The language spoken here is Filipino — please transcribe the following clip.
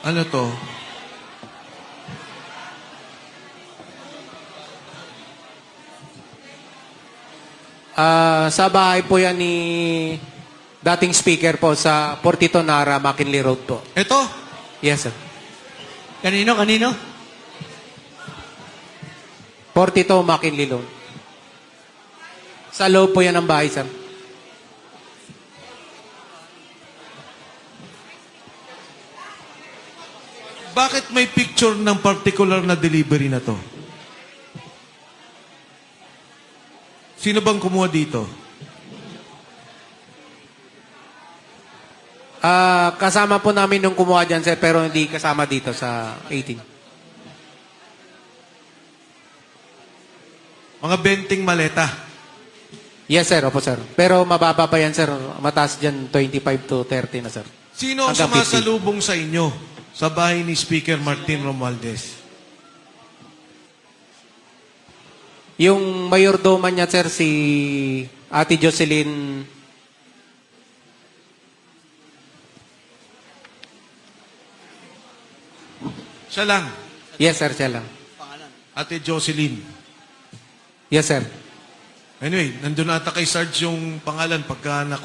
Ano to? Sa bahay po yan ni dating speaker po sa Portito Nara, McKinley Road po. Ito? Yes, sir. Kanino? Portito, McKinley Road. Sa loob po yan ng bahay, sir. Bakit may picture ng particular na delivery na to? Sino bang kumuha dito? Kasama po namin nung kumuha dyan, sir, pero hindi kasama dito sa 18. Mga benting maleta. Yes, sir. Opo, sir. Pero mababa pa yan, sir. Mataas dyan, 25 to 30 na, sir. Sino ang Hanggang 50. sumasalubong sa inyo sa bahay ni Speaker Martin Romualdez? Yung mayordoma niya, sir, si Ate Jocelyn. Siya lang. Yes, sir, siya lang. Ate Jocelyn. Yes, sir. Anyway, nandun ata kay Sarge yung pangalan pagka nakuha.